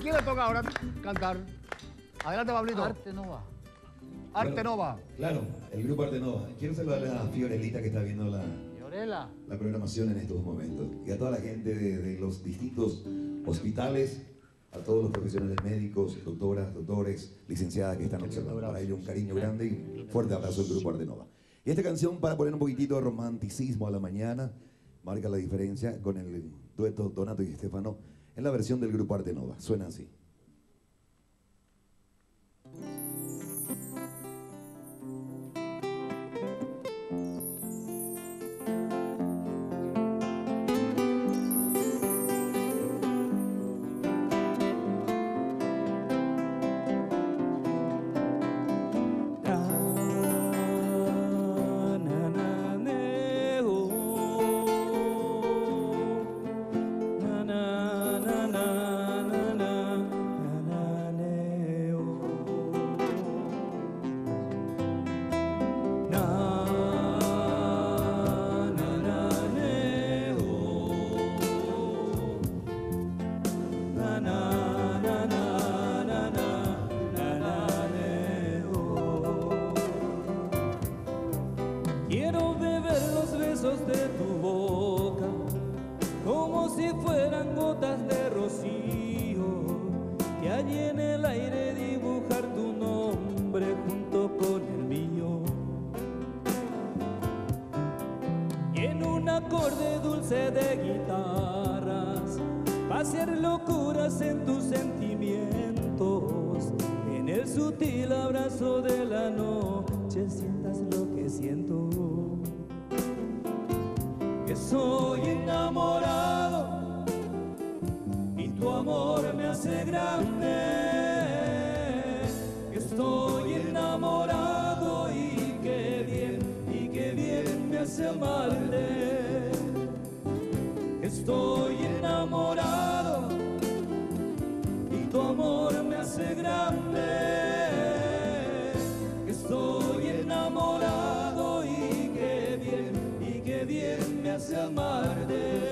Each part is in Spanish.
quién le toca ahora cantar? Adelante, Pablito. Arte Nova. Arte Nova. Claro, el grupo Arte Nova. Quiero saludarle a Fiorelita que está viendo Fiorella. la programación en estos momentos. Y a toda la gente de los distintos hospitales, a todos los profesionales médicos, doctoras, doctores, licenciadas que están observando. Para ellos un cariño grande y un fuerte abrazo del grupo Arte Nova. Y esta canción, para poner un poquitito de romanticismo a la mañana, marca la diferencia con el dueto Donato y Estefano en la versión del grupo Arte Nova. Suena así. Quiero beber los besos de tu boca como si fueran gotas de rocío, que allí en el aire dibujar tu nombre junto con el mío, y en un acorde dulce de guitarras pasear locuras en tus sentimientos, en el sutil abrazo de la noche sientas lo que siento, que soy enamorado y tu amor me hace grande, que estoy enamorado y qué bien me hace amarte, que estoy enamorado y tu amor me hace grande, que estoy enamorado y qué bien me hace amarte.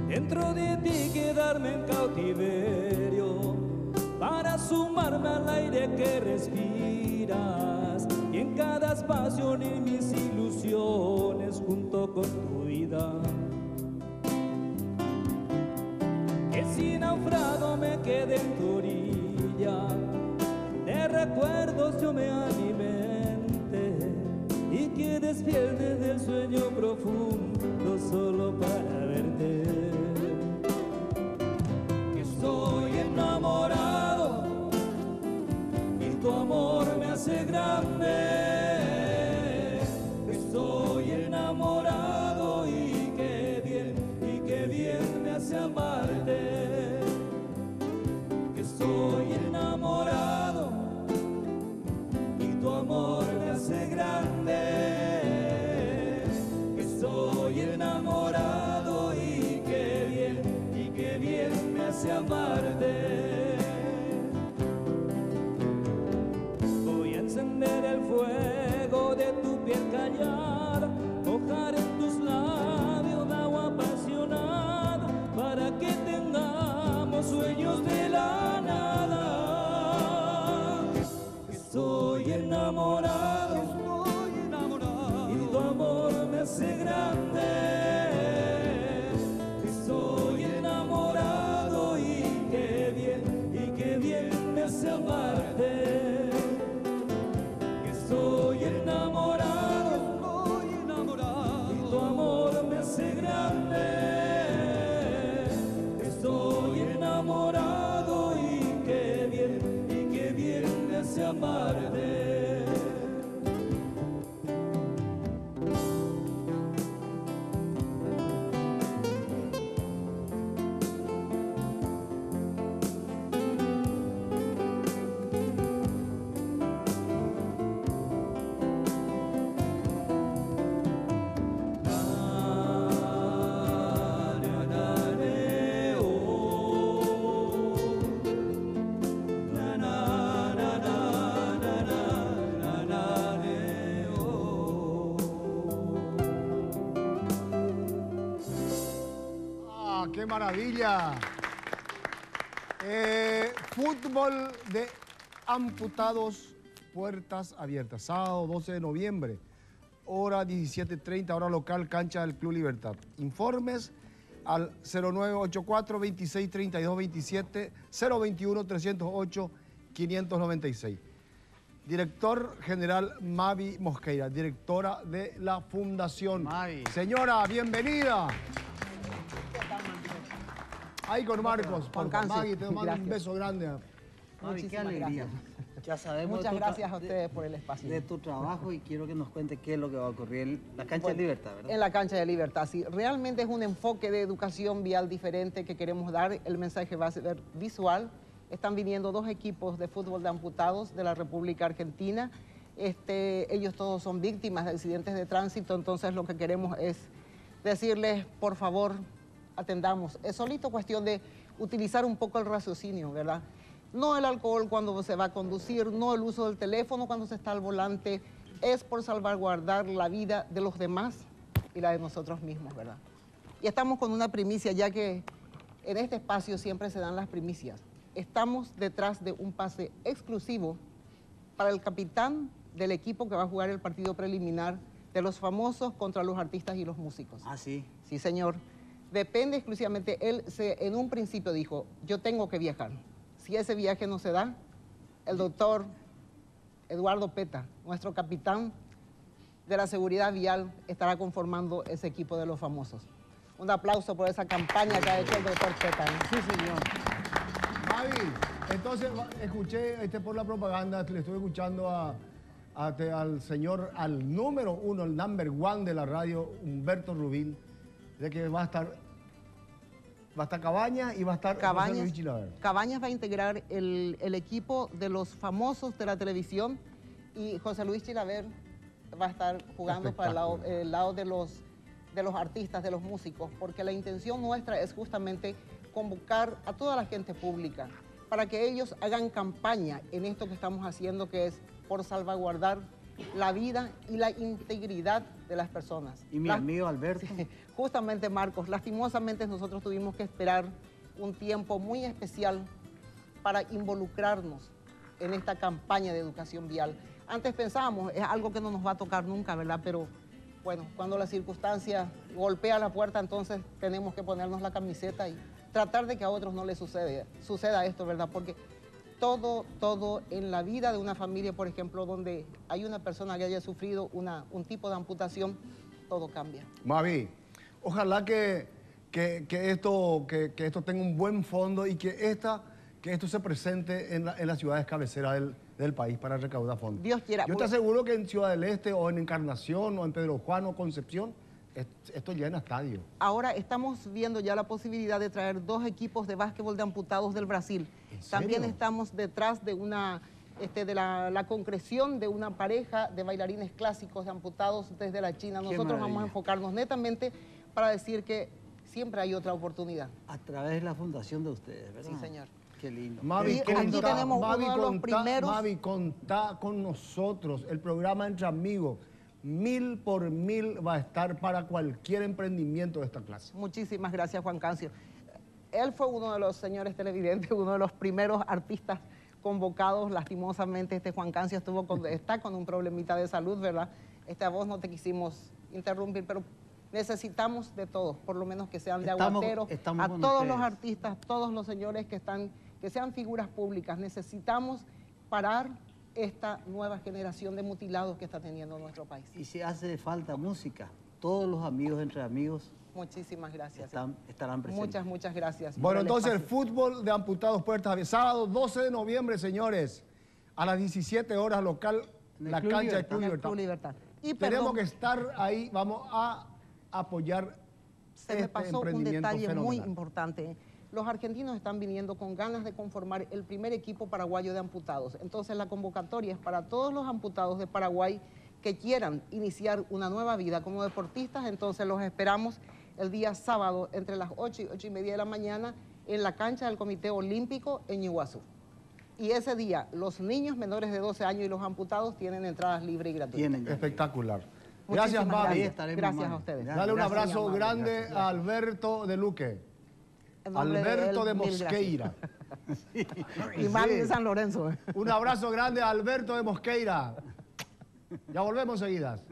Dentro de ti quedarme en cautiverio para sumarme al aire que respiras y en cada espacio unir mis ilusiones junto con tu vida. Que si naufrago me quede en tu orilla, de recuerdos yo me alimente y que despierte del sueño profundo solo para verte. Estoy enamorado y tu amor me hace grande, estoy enamorado y qué bien me hace amarte, que estoy enamorado y tu amor me hace grande, que estoy enamorado y qué maravilla. Fútbol de amputados, puertas abiertas. Sábado 12 de noviembre, hora 17:30, hora local, cancha del Club Libertad. Informes al 0984-2632-27, 021-308-596. Director General Mavi Mosqueira, directora de la Fundación. Mavi. Señora, bienvenida. Ahí con Marcos. Juan Por favor. Cancio. Maggie, te mando un Gracias. beso grande. Mavi, qué Muchísimas alegría. gracias. Ya sabemos Muchas de tu gracias a de- ustedes por el espacio. de tu trabajo y quiero que nos cuente qué es lo que va a ocurrir en la cancha de Libertad, ¿verdad? En la cancha de Libertad, sí. Realmente es un enfoque de educación vial diferente que queremos dar. El mensaje va a ser visual. Están viniendo 2 equipos de fútbol de amputados de la República Argentina. Ellos todos son víctimas de accidentes de tránsito, entonces lo que queremos es decirles, por favor, atendamos. Es solito cuestión de utilizar un poco el raciocinio, ¿verdad? No el alcohol cuando se va a conducir, no el uso del teléfono cuando se está al volante, es por salvaguardar la vida de los demás y la de nosotros mismos, ¿verdad? Y estamos con una primicia, ya que en este espacio siempre se dan las primicias. Estamos detrás de un pase exclusivo para el capitán del equipo que va a jugar el partido preliminar de los famosos contra los artistas y los músicos. Ah, sí. Sí, señor. Depende exclusivamente, en un principio dijo, yo tengo que viajar. Si ese viaje no se da, el doctor Eduardo Peta, nuestro capitán de la seguridad vial, estará conformando ese equipo de los famosos. Un aplauso por esa campaña que ha hecho el doctor Peta. Sí, señor. Mavi, entonces escuché por la propaganda, le estuve escuchando al señor, al número 1, el number 1 de la radio, Humberto Rubín, de que va a estar Cabañas y va a estar José Luis Chilaver. Cabañas va a integrar el equipo de los famosos de la televisión y José Luis Chilaver va a estar jugando para el lado de los artistas, de los músicos, porque la intención nuestra es justamente convocar a toda la gente pública para que ellos hagan campaña en esto que estamos haciendo, que es por salvaguardar la vida y la integridad de las personas. Y mi amigo Alberto. Sí, justamente, Marcos, lastimosamente nosotros tuvimos que esperar un tiempo muy especial para involucrarnos en esta campaña de educación vial. Antes pensábamos, es algo que no nos va a tocar nunca, ¿verdad? Pero bueno, cuando la circunstancia golpea la puerta, entonces tenemos que ponernos la camiseta y tratar de que a otros no les suceda esto, ¿verdad? Porque todo en la vida de una familia, por ejemplo, donde hay una persona que haya sufrido un tipo de amputación, todo cambia. Mavi, ojalá que esto tenga un buen fondo y que esto se presente en las ciudades cabeceras del país para recaudar fondos. Dios quiera. Yo te aseguro que en Ciudad del Este o en Encarnación o en Pedro Juan o Concepción, esto llena estadio. Ahora estamos viendo ya la posibilidad de traer 2 equipos de básquetbol de amputados del Brasil. ¿En serio? También estamos detrás de la concreción de una pareja de bailarines clásicos de amputados desde la China. Qué Nosotros vamos a maravilla. enfocarnos netamente para decir que siempre hay otra oportunidad. A través de la fundación de ustedes, ¿verdad? Sí, señor. Qué lindo. Mavi, Y aquí tenemos uno de los primeros- Mavi, contá con nosotros. El programa Entre Amigos, 1000 por 1000 va a estar para cualquier emprendimiento de esta clase. Muchísimas gracias, Juan Cancio. Él fue uno de los señores televidentes, uno de los primeros artistas convocados. Lastimosamente, Juan Cancio está con un problemita de salud, ¿verdad? A vos no te quisimos interrumpir, pero necesitamos de todos, por lo menos que sean de aguateros, estamos a con todos los ustedes. artistas, todos los señores que sean figuras públicas. Necesitamos parar esta nueva generación de mutilados que está teniendo nuestro país. Y si hace falta música, todos los amigos Entre Amigos Muchísimas gracias. estarán presentes. Muchas gracias. Bueno, por el entonces el espacio. fútbol de amputados puertas abiertas, sábado 12 de noviembre, señores, a las 17 horas local, En el la Club cancha del Libertad. Club En el Libertad. Club Libertad. Y Tenemos perdón, que estar ahí, vamos a apoyar se me pasó un emprendimiento detalle muy fenomenal. importante. Los argentinos están viniendo con ganas de conformar el primer equipo paraguayo de amputados. Entonces la convocatoria es para todos los amputados de Paraguay que quieran iniciar una nueva vida como deportistas. Entonces los esperamos el día sábado entre las 8 y 8:30 de la mañana en la cancha del Comité Olímpico en Iguazú. Y ese día los niños menores de 12 años y los amputados tienen entradas libres y gratuitas. Tienen ya. Espectacular. Gracias, Muchísimas Mavi. Ahí gracias. estaremos, Gracias Mavi. a ustedes. Ya. Dale un Gracias, abrazo Mavi. grande Gracias. a Alberto de Luque. En nombre Alberto de él, mil Mosqueira. Y Mari de San Lorenzo. Un abrazo grande a Alberto de Mosqueira. Ya volvemos seguidas.